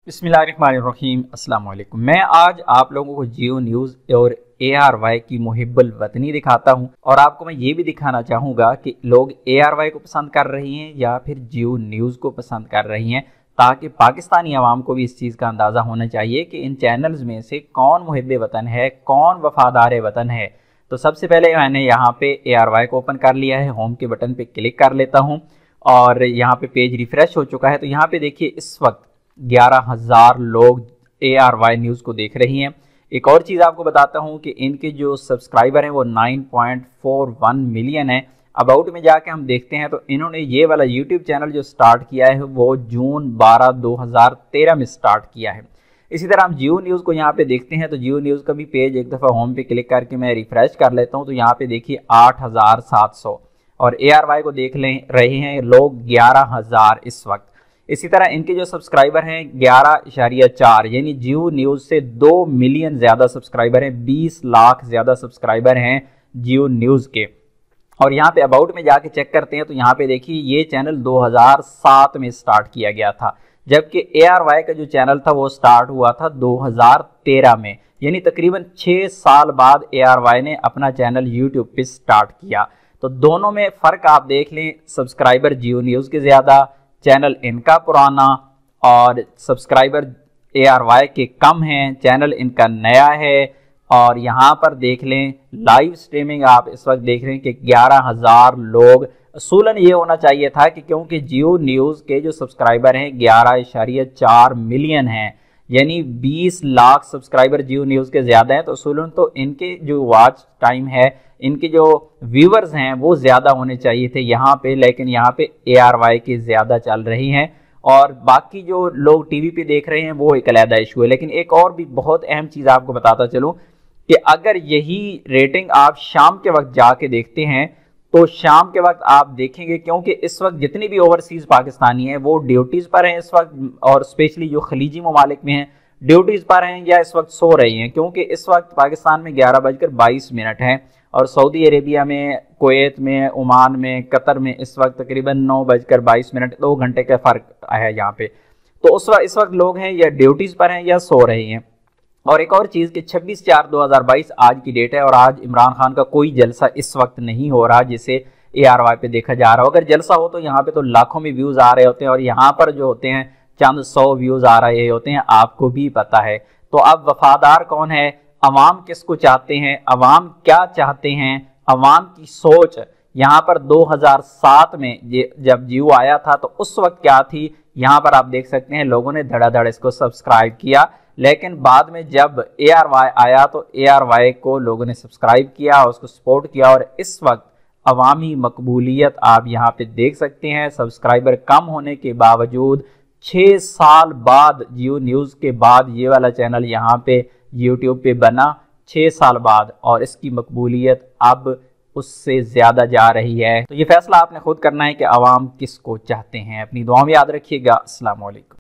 बिस्मिल्लाहिर्रहमानिर्रहीम अस्सलाम वालेकुम। मैं आज आप लोगों को जियो न्यूज़ और ARY की मुहिब्बुल वतनी दिखाता हूं और आपको मैं ये भी दिखाना चाहूँगा कि लोग ARY को पसंद कर रही हैं या फिर जियो न्यूज़ को पसंद कर रही हैं, ताकि पाकिस्तानी आवाम को भी इस चीज़ का अंदाज़ा होना चाहिए कि इन चैनल्स में से कौन मुहिब्ब वतन है, कौन वफादार वतन है। तो सबसे पहले मैंने यहाँ पे ARY को ओपन कर लिया है, होम के बटन पर क्लिक कर लेता हूँ और यहाँ पे पेज रिफ्रेश हो चुका है। तो यहाँ पे देखिए इस वक्त 11,000 लोग ARY न्यूज़ को देख रही हैं। एक और चीज़ आपको बताता हूं कि इनके जो सब्सक्राइबर हैं वो 9.41 मिलियन है। अबाउट में जाके हम देखते हैं तो इन्होंने ये वाला यूट्यूब चैनल जो स्टार्ट किया है वो जून 12 2013 में स्टार्ट किया है। इसी तरह हम जियो न्यूज़ को यहाँ पे देखते हैं तो जियो न्यूज़ का भी पेज एक दफ़ा होम पे क्लिक करके मैं रिफ्रेश कर लेता हूँ तो यहाँ पे देखिए 8,700 और ARY को देख रहे हैं लोग 11,000 इस वक्त। इसी तरह इनके जो सब्सक्राइबर हैं 11.4 यानी जियो न्यूज़ से 2 मिलियन ज़्यादा सब्सक्राइबर हैं, 20 लाख ज़्यादा सब्सक्राइबर हैं जियो न्यूज़ के। और यहाँ पे अबाउट में जाके चेक करते हैं तो यहाँ पे देखिए ये चैनल 2007 में स्टार्ट किया गया था, जबकि ARY का जो चैनल था वो स्टार्ट हुआ था 2013 में, यानी तकरीबन 6 साल बाद ARY ने अपना चैनल यूट्यूब पे स्टार्ट किया। तो दोनों में फ़र्क आप देख लें, सब्सक्राइबर जियो न्यूज़ के ज़्यादा, चैनल इनका पुराना और सब्सक्राइबर ARY के कम हैं, चैनल इनका नया है। और यहाँ पर देख लें लाइव स्ट्रीमिंग आप इस वक्त देख रहे हैं कि 11,000 लोग। असूलन ये होना चाहिए था कि क्योंकि जियो न्यूज़ के जो सब्सक्राइबर हैं 11.4 मिलियन हैं, यानी 20 लाख सब्सक्राइबर जियो न्यूज़ के ज़्यादा हैं, तो असूलन तो इनके जो वॉच टाइम है, इनके जो व्यूवर्स हैं वो ज़्यादा होने चाहिए थे यहाँ पे, लेकिन यहाँ पे ARY के ज़्यादा चल रही हैं और बाकी जो लोग टीवी पे देख रहे हैं वो एक अलग इशू है। लेकिन एक और भी बहुत अहम चीज़ आपको बताता चलूँ कि अगर यही रेटिंग आप शाम के वक्त जाके देखते हैं तो शाम के वक्त आप देखेंगे, क्योंकि इस वक्त जितनी भी ओवरसीज़ पाकिस्तानी हैं वो ड्यूटीज़ पर हैं इस वक्त, और स्पेशली जो खलीजी ममालिक में हैं ड्यूटीज़ पर हैं या इस वक्त सो रही हैं, क्योंकि इस वक्त पाकिस्तान में 11:22 है और सऊदी अरेबिया में, कुवैत में, ओमान में, कतर में इस वक्त तकरीबन 9:22, 2 घंटे का फ़र्क है यहाँ पे। तो इस वक्त लोग हैं या ड्यूटीज़ पर हैं या सो रहे हैं। और एक और चीज़ कि 26/4/2022 आज की डेट है और आज इमरान खान का कोई जलसा इस वक्त नहीं हो रहा जिसे ARY पे देखा जा रहा हो। अगर जलसा हो तो यहाँ पे तो लाखों में व्यूज़ आ रहे होते हैं और यहाँ पर जो होते हैं चंद 100 व्यूज़ आ रहे होते हैं, आपको भी पता है। तो अब वफादार कौन है, अवाम किसको चाहते हैं, अवाम क्या चाहते हैं, अवाम की सोच यहाँ पर 2007 में जब जियो आया था तो उस वक्त क्या थी, यहाँ पर आप देख सकते हैं लोगों ने धड़ाधड़ इसको सब्सक्राइब किया। लेकिन बाद में जब ARY आया तो ARY को लोगों ने सब्सक्राइब किया, उसको सपोर्ट किया और इस वक्त अवामी मकबूलियत आप यहाँ पे देख सकते हैं। सब्सक्राइबर कम होने के बावजूद 6 साल बाद जियो न्यूज़ के बाद ये वाला चैनल यहाँ पे यूट्यूब पे बना, 6 साल बाद, और इसकी मकबूलियत अब उससे ज़्यादा जा रही है। तो ये फैसला आपने खुद करना है कि आवाम किसको चाहते हैं। अपनी दुआ में याद रखिएगा। अस्सलाम वालेकुम।